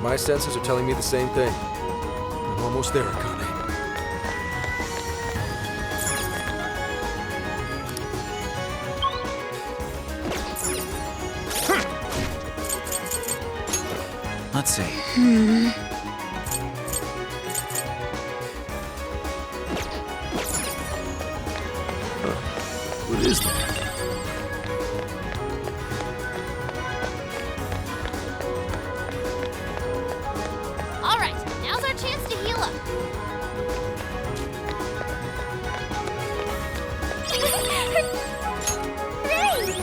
My senses are telling me the same thing. I'm almost there, Akane. Let's see. What is that? All right, now's our chance to heal up. Hooray!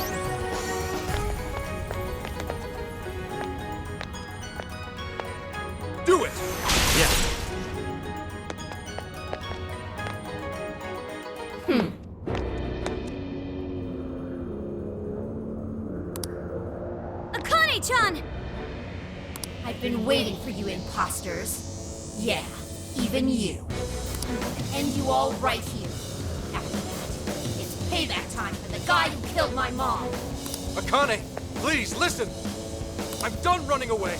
Do it! Yeah. Akane-chan! I've been waiting for you imposters. Yeah, even you. I'm gonna end you all right here. After that, it's payback time for the guy who killed my mom. Akane, please, listen! I'm done running away.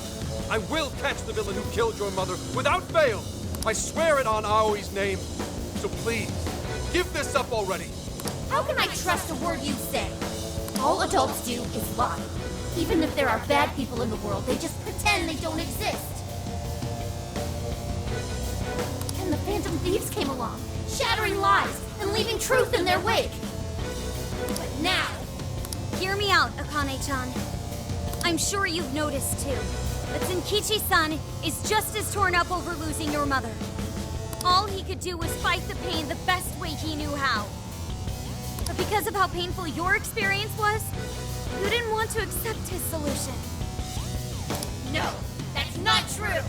I will catch the villain who killed your mother without fail. I swear it on Aoi's name. So please, give this up already. How can I trust a word you say? All adults do is lie. Even if there are bad people in the world, they just pretend they don't exist. And the Phantom Thieves came along, shattering lies and leaving truth in their wake. But now... Hear me out, Akane-chan. I'm sure you've noticed too, but Zenkichi-san is just as torn up over losing your mother. All he could do was fight the pain the best way he knew how. But because of how painful your experience was, you didn't want to accept his solution. No, that's not true!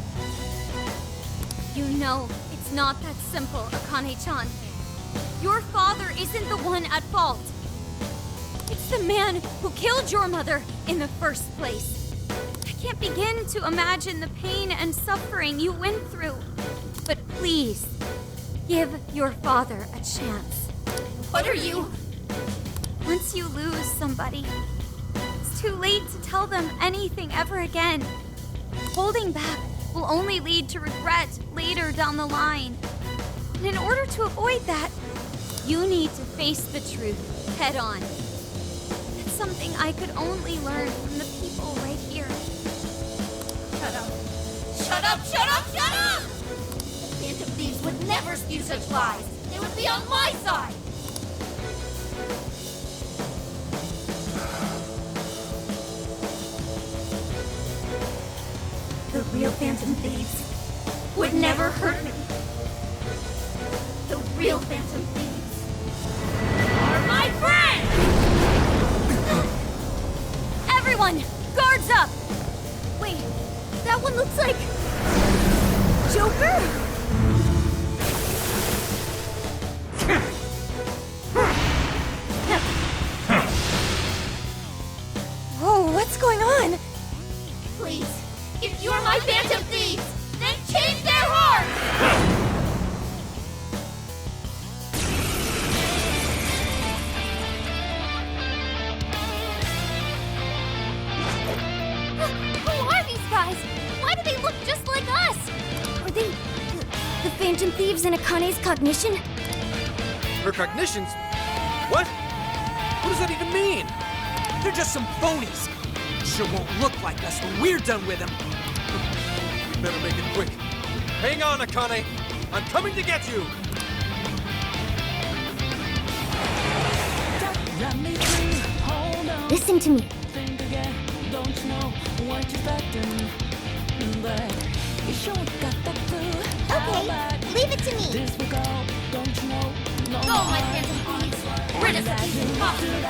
You know it's not that simple, Akane-chan. Your father isn't the one at fault. It's the man who killed your mother in the first place. I can't begin to imagine the pain and suffering you went through. But please, give your father a chance. What are you... Once you lose somebody, it's too late to tell them anything ever again. Holding back will only lead to regret later down the line. And in order to avoid that, you need to face the truth head on. That's something I could only learn from the people right here. Shut up! Shut up! Shut up! Shut up! The Phantom Thieves would never spew such lies! They would be on my side! The real Phantom Thieves would never hurt me. The real Phantom Thieves are my friends! Everyone, guards up! Wait, that one looks like... Joker? Whoa, what's going on? Please, if you're my Phantom Thieves, then change their hearts! Who are these guys? Why do they look just like us? Are they the Phantom Thieves in Akane's cognition? Her cognitions? What? What does that even mean? They're just some phonies. Sure won't look like us when we're done with them. We better make it quick. Hang on, Akane. I'm coming to get you. Listen to me. Okay, leave it to me. Go, my Phantom Thieves! Rid us of these imposters!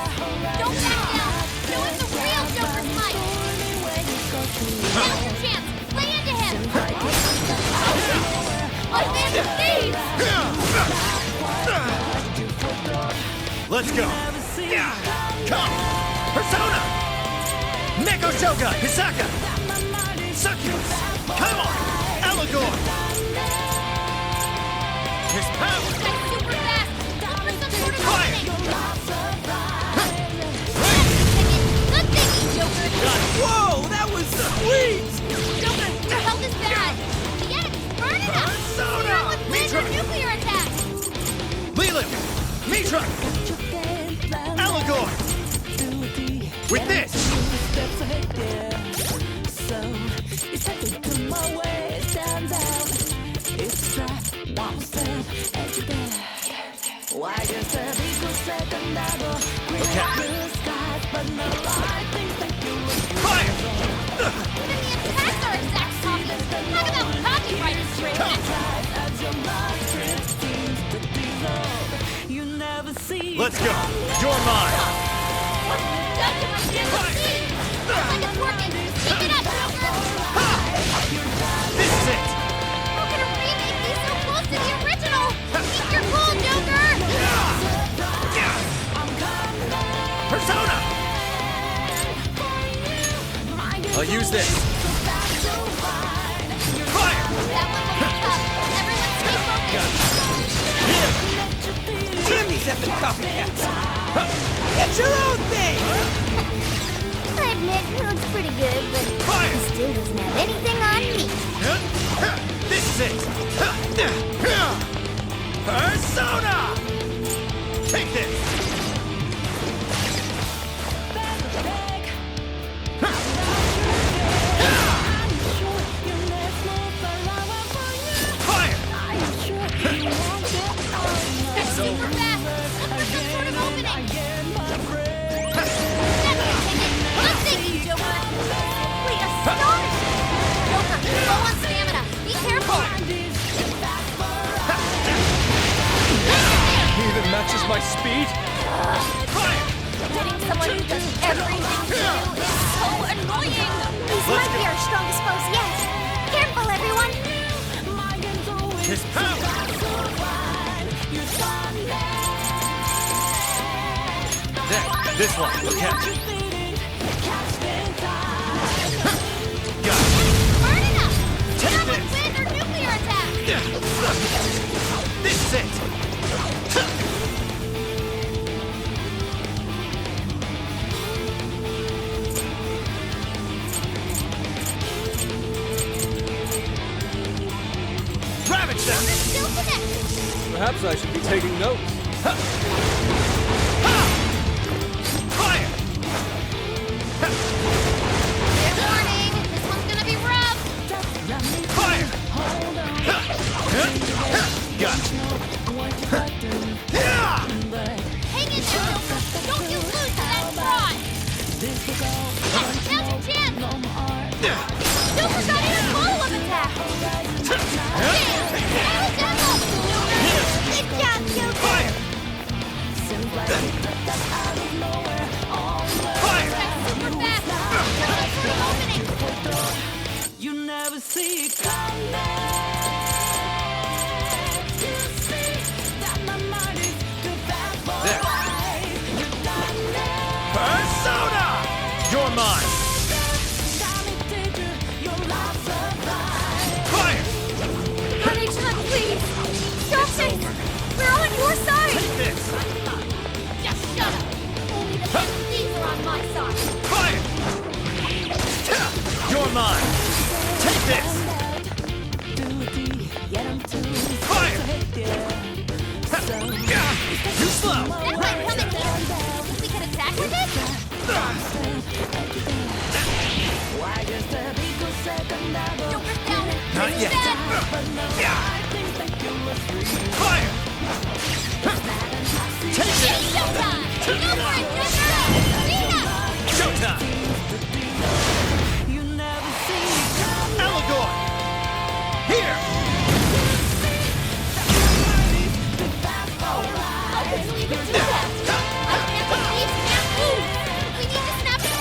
Don't back down! Doing the real Joker's might! Now's your chance! Play into him! My Phantom Thieves! Let's go. Come. Persona. Neko Shoga. Hisaka. Succubus. Come on. Allegor. His power. That's super fast! Look for some sort of Quiet. opening! Good thinking, Joker! Whoa, that was sweet. Joker, you're helping Attacks are exact copies. Talk about copyright infringement. Let's go. You're mine. What have you done to my DLC? Looks like it's working. Keep it up, Joker. This is it. How can a remake be so close to the original? Keep your cool, Joker. Persona. I'll use this. Fire. That one will be tough. Everyone stay focused. Damn these effing copycats! Get your own thing! I admit, he looks pretty good, but he still doesn't have anything on me. This is it. Persona. Take this. Fire. That's super fast. Look for some sort of opening. That's it. Well, thank you, Joker. Wait, astonishing. Joker, low on stamina. Be careful. Even matches my speed? Getting someone who does everything to you is so annoying. These might be our strongest foes yet. Careful, everyone. His power. There. This one. Look at it. Got it. Burn it up. Take Not this. with wind or nuclear attack. This is it. Ravage them. Still connected. Perhaps I should be taking notes. Fire. Fair warning. This one's gonna be rough. Fire. Got it. Hang in there, Joker. Don't you lose to that fraud. Yes, now's your chance. Joker got in a follow-up attack. Damn. Good job, Joker. Fire. Fire. That's super fast. Look for an opening. You never see it coming. You see that my mind is too fast for There. life. You done it. Persona. You're mine. Damn it, your life survive. Fire. Akane-chan, please. Stop this. We're on your side. Take this. Just shut up. Only the best thieves are on my side. Fire. You're mine. Take this. Fire. You slow. That might come in here. Think we could attack with it? Joker's down. Not This is yet. bad. Fire. Take It's this. showtime. Go for it, Joker. Beat up. Showtime. You never see it coming. Allegor. Here. How could you even do that? I can't believe you can't move. We need to snap it.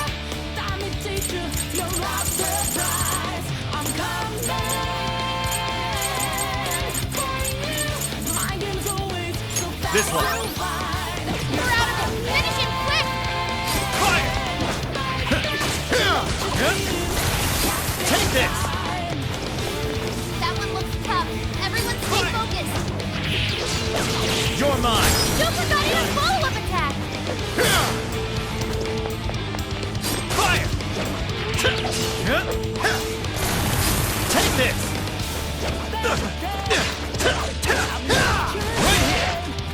Damn it, teacher, your life surprise. I'm coming for you. My game's always so fast. This one. You're out of it. Finish him quick. Fire. Take this. That one looks tough. Everyone stay focused. You're mine. Joker got in a follow-up attack. Fire. Take this. Right here.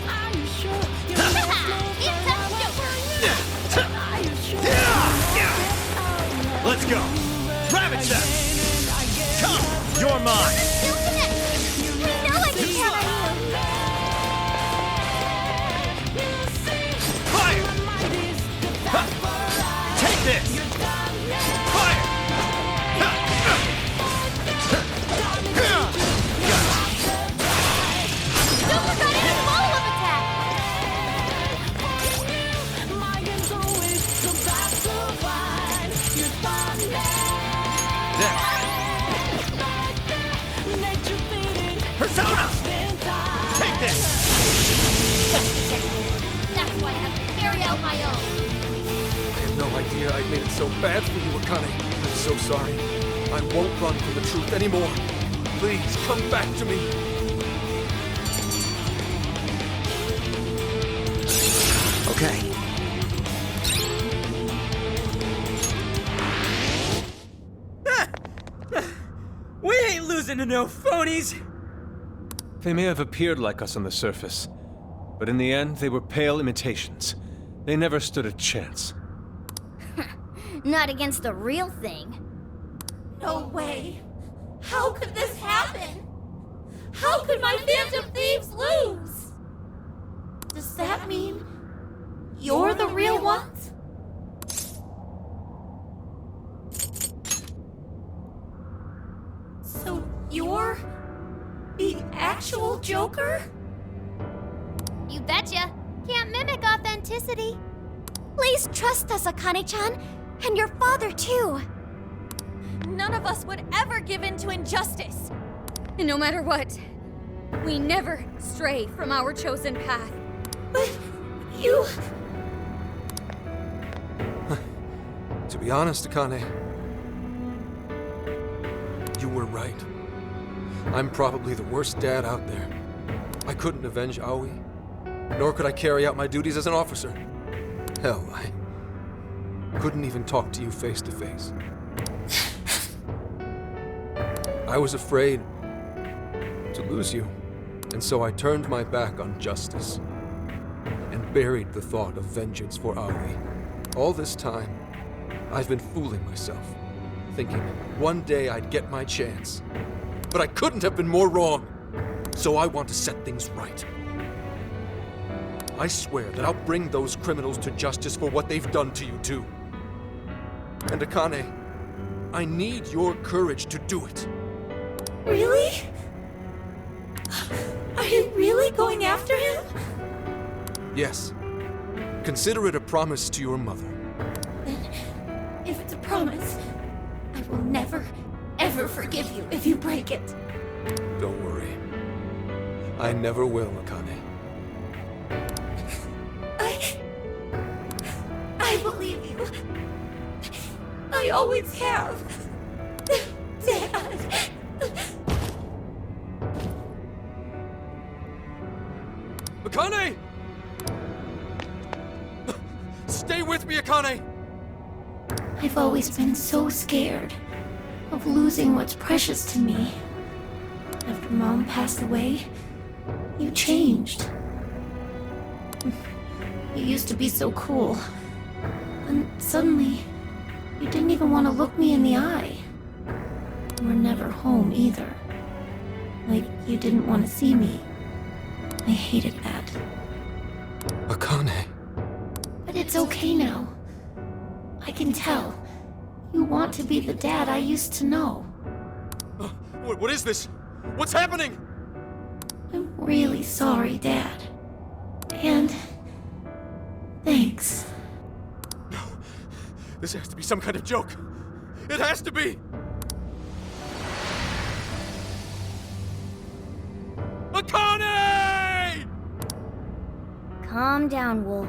Are you sure you're It's a Joker. Let's go. Ravage them. You're mine! Still connected! I know I can count on you! Fire! Take this! Fire! Don't forget any follow-up attack! Persona! Take this! That's why I have to carry out my own. I had no idea I'd made it so bad for you, Akane. I'm so sorry. I won't run from the truth anymore. Please, come back to me. Okay. We ain't losing to no phonies! They may have appeared like us on the surface, but in the end, they were pale imitations. They never stood a chance. Not against the real thing. No way. How could this happen? How could my Phantom Thieves lose? Does that mean you're the real ones? So you're the actual Joker? You betcha. Can't mimic authenticity. Please trust us, Akane-chan, and your father too. None of us would ever give in to injustice. And no matter what, we never stray from our chosen path. But you... To be honest, Akane, you were right. I'm probably the worst dad out there. I couldn't avenge Aoi, nor could I carry out my duties as an officer. Hell, I couldn't even talk to you face to face. I was afraid to lose you, and so I turned my back on justice and buried the thought of vengeance for Aoi. All this time, I've been fooling myself, thinking one day I'd get my chance. But I couldn't have been more wrong. So I want to set things right. I swear that I'll bring those criminals to justice for what they've done to you too. And Akane, I need your courage to do it. Really? Are you really going after him? Yes. Consider it a promise to your mother. Then, if it's a promise, I will never, ever forgive you if you break it. Don't worry. I never will, Akane. I believe you. I always have. Dad. Akane! Stay with me, Akane! I've always been so scared of losing what's precious to me. After Mom passed away, you changed. You used to be so cool. And suddenly, you didn't even want to look me in the eye. You were never home either. Like you didn't want to see me. I hated that. Akane. But it's okay now. I can tell. You want to be the dad I used to know. What is this? What's happening? I'm really sorry, Dad. And... thanks. No. This has to be some kind of joke. It has to be! Akane! Calm down, Wolf.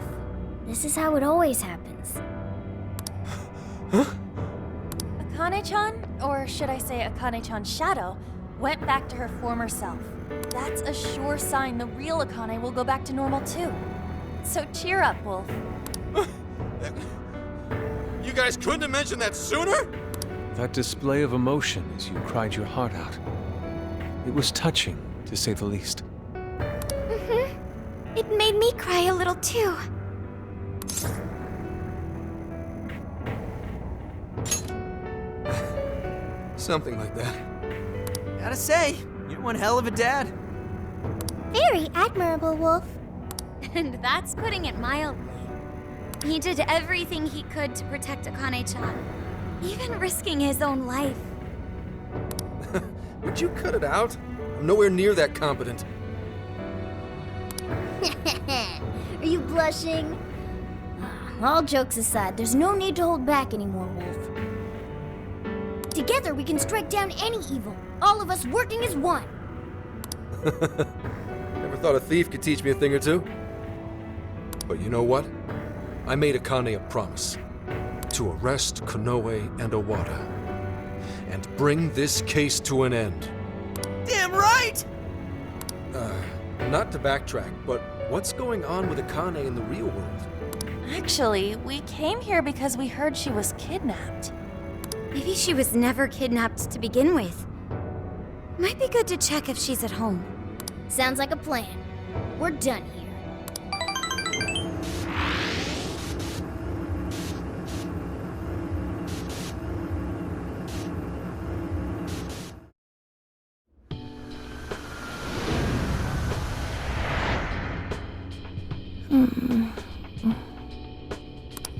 This is how it always happens. Akane-chan, or should I say Akane-chan's shadow, went back to her former self. That's a sure sign the real Akane will go back to normal too. So cheer up, Wolf. You guys couldn't have mentioned that sooner? That display of emotion as you cried your heart out. It was touching, to say the least. It made me cry a little too. Something like that. Gotta say, you're one hell of a dad. Very admirable, Wolf. And that's putting it mildly. He did everything he could to protect Akane-chan, even risking his own life. Would you cut it out? I'm nowhere near that competent. Are you blushing? All jokes aside, there's no need to hold back anymore, Wolf. Together we can strike down any evil, all of us working as one. Never thought a thief could teach me a thing or two. But you know what? I made Akane a promise. To arrest Konoe and Owada. And bring this case to an end. Damn right! Not to backtrack, but what's going on with Akane in the real world? Actually, we came here because we heard she was kidnapped. Maybe she was never kidnapped to begin with. Might be good to check if she's at home. Sounds like a plan. We're done here.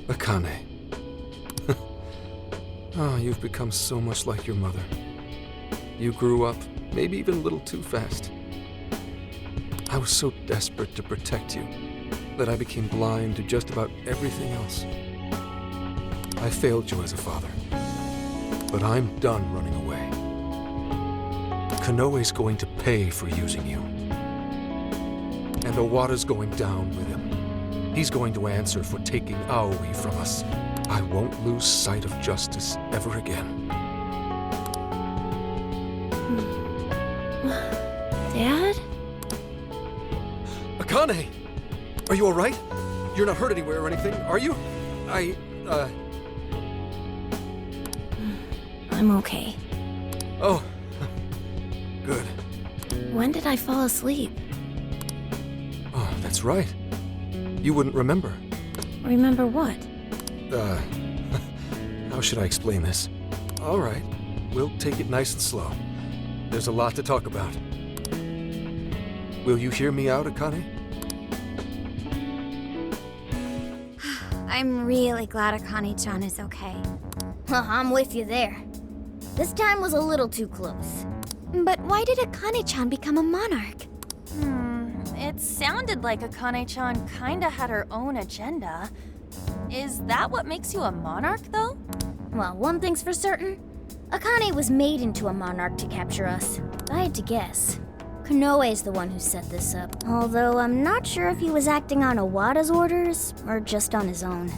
Akane. Oh, you've become so much like your mother. You grew up, maybe even a little too fast. I was so desperate to protect you that I became blind to just about everything else. I failed you as a father, but I'm done running away. Konoe's going to pay for using you. And Owada's going down with him. He's going to answer for taking Aoi from us. I won't lose sight of justice ever again. Dad? Akane! Are you alright? You're not hurt anywhere or anything, are you? I'm okay. Oh. Good. When did I fall asleep? Oh, that's right. You wouldn't remember. Remember what? How should I explain this? Alright, we'll take it nice and slow. There's a lot to talk about. Will you hear me out, Akane? I'm really glad Akane-chan is okay. I'm with you there. This time was a little too close. But why did Akane-chan become a monarch? It sounded like Akane-chan kinda had her own agenda. Is that what makes you a monarch, though? Well, one thing's for certain. Akane was made into a monarch to capture us. If I had to guess, Konoe's the one who set this up. Although I'm not sure if he was acting on Owada's orders or just on his own.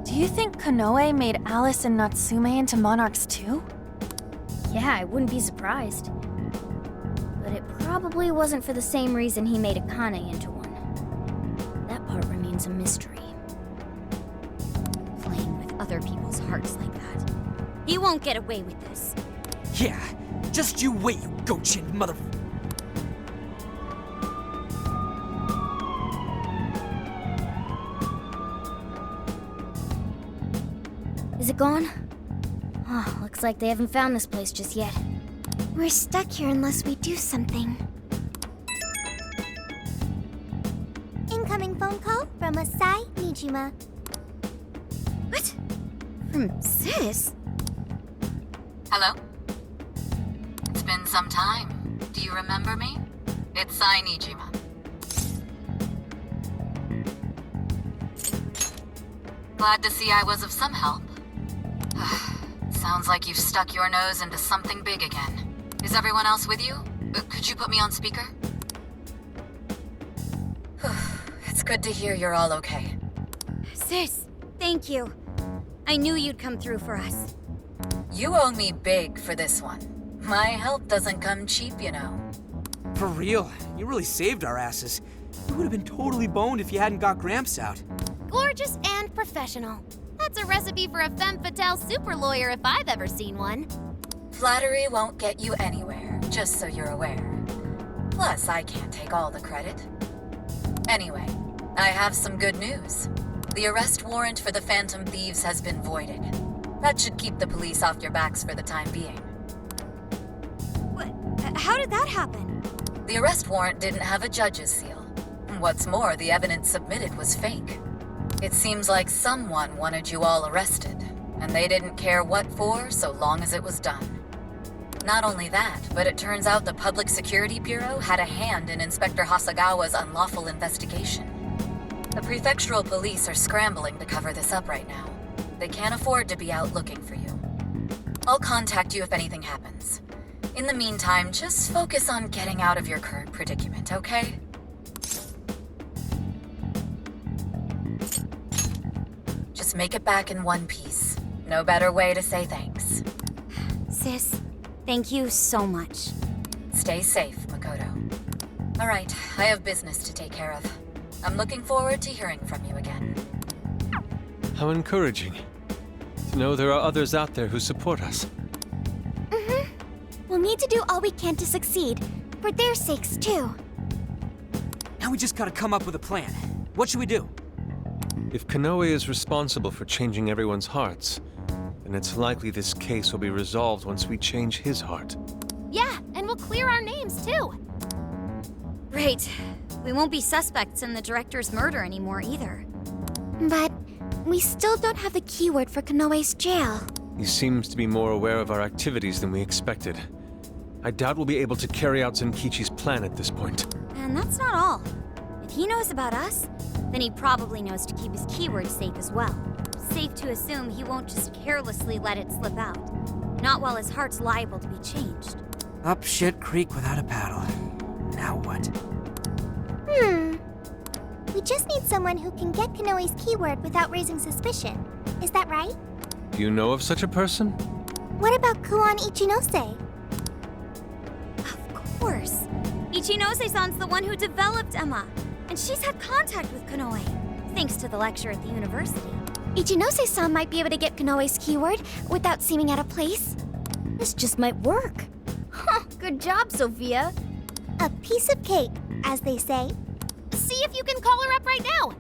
Do you think Konoe made Alice and Natsume into monarchs too? Yeah, I wouldn't be surprised. But it probably wasn't for the same reason he made Akane into one. That part remains a mystery. Playing with other people's hearts like that. He won't get away with this. Yeah, just you wait, you goat-chinned mother... Is it gone? Oh, looks like they haven't found this place just yet. We're stuck here unless we do something. Incoming phone call from Asai Nijima. What? From Sis? Hello? It's been some time. Do you remember me? It's Sai Nijima. Glad to see I was of some help. Sounds like you've stuck your nose into something big again. Is everyone else with you? Could you put me on speaker? It's good to hear you're all okay. Sis, thank you. I knew you'd come through for us. You owe me big for this one. My help doesn't come cheap, you know. For real, you really saved our asses. We would have been totally boned if you hadn't got Gramps out. Gorgeous and professional. That's a recipe for a femme fatale super lawyer if I've ever seen one. Flattery won't get you anywhere, just so you're aware. Plus, I can't take all the credit. Anyway, I have some good news. The arrest warrant for the Phantom Thieves has been voided. That should keep the police off your backs for the time being. What? did that happen? The arrest warrant didn't have a judge's seal. What's more, the evidence submitted was fake. It seems like someone wanted you all arrested, and they didn't care what for so long as it was done. Not only that, but it turns out the Public Security Bureau had a hand in Inspector Hasagawa's unlawful investigation. The prefectural police are scrambling to cover this up right now. They can't afford to be out looking for you. I'll contact you if anything happens. In the meantime, just focus on getting out of your current predicament, okay? Just make it back in one piece. No better way to say thanks. Sis, thank you so much. Stay safe, Makoto. All right, I have business to take care of. I'm looking forward to hearing from you again. How encouraging. To know there are others out there who support us. We'll need to do all we can to succeed, for their sakes too. Now we just gotta come up with a plan. What should we do? If Konoe is responsible for changing everyone's hearts, then it's likely this case will be resolved once we change his heart. Yeah, and we'll clear our names too. Right. We won't be suspects in the director's murder anymore either. But we still don't have the keyword for Konoe's jail. He seems to be more aware of our activities than we expected. I doubt we'll be able to carry out Zenkichi's plan at this point. And that's not all. If he knows about us, then he probably knows to keep his keyword safe as well. Safe to assume he won't just carelessly let it slip out. Not while his heart's liable to be changed. Up shit creek without a paddle. Now what? We just need someone who can get Konoe's keyword without raising suspicion. Is that right? Do you know of such a person? What about Kuon Ichinose? Of course. Ichinose-san's the one who developed Emma, and she's had contact with Konoe, thanks to the lecture at the university. Ichinose-san might be able to get Konoe's keyword without seeming out of place. This just might work. Good job, Sophia. A piece of cake, as they say. See if you can call her up right now.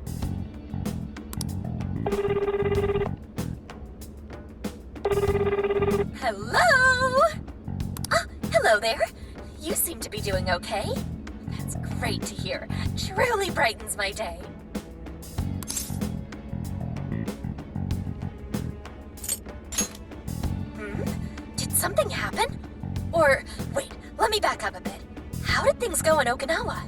Hello? Ah, hello there. You seem to be doing okay. That's great to hear. Truly brightens my day. Did something happen? Or, wait, let me back up a bit. How did things go in Okinawa?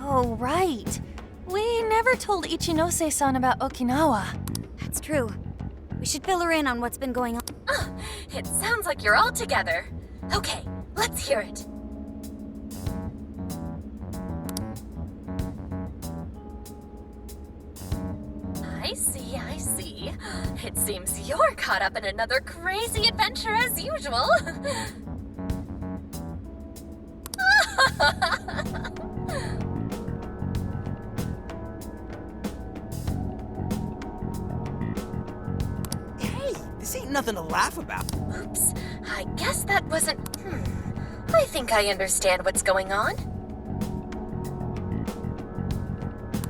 Oh, right. We never told Ichinose-san about Okinawa. That's true. We should fill her in on what's been going on. It sounds like you're all together. Okay, let's hear it. I see. It seems you're caught up in another crazy adventure as usual. Hey, this ain't nothing to laugh about. Oops, I guess that wasn't... I think I understand what's going on.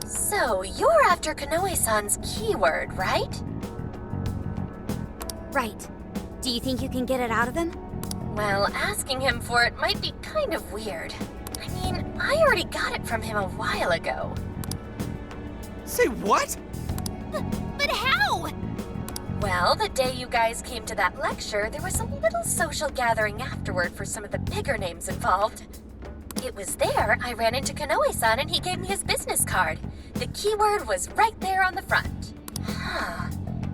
So, you're after Konoe-san's keyword, right? Right. Do you think you can get it out of him? Well, asking him for it might be kind of weird. I mean, I already got it from him a while ago. Say what? But how? Well, the day you guys came to that lecture, there was a little social gathering afterward for some of the bigger names involved. It was there I ran into Konoe-san and he gave me his business card. The keyword was right there on the front.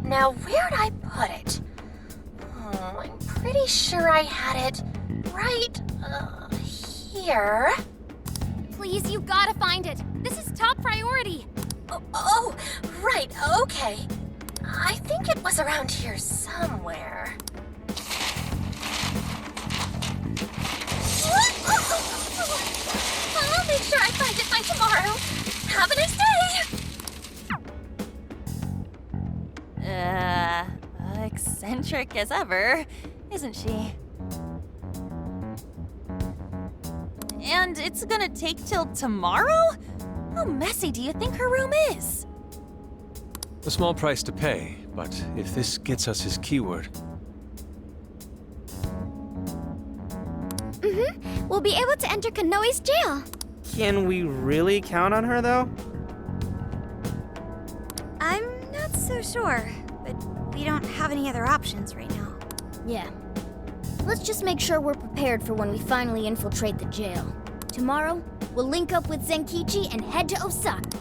Now, where'd I put it? I'm pretty sure I had it right here. Please, you gotta find it. This is top priority. Oh, right, okay. I think it was around here somewhere. I'll make sure I find it by tomorrow. Have a nice day! Eccentric as ever, isn't she? And it's gonna take till tomorrow? How messy do you think her room is? A small price to pay, but if this gets us his keyword... we'll be able to enter Kanoe's jail. Can we really count on her, though? I'm not so sure, but we don't have any other options right now. Yeah. Let's just make sure we're prepared for when we finally infiltrate the jail. Tomorrow, we'll link up with Zenkichi and head to Osaka.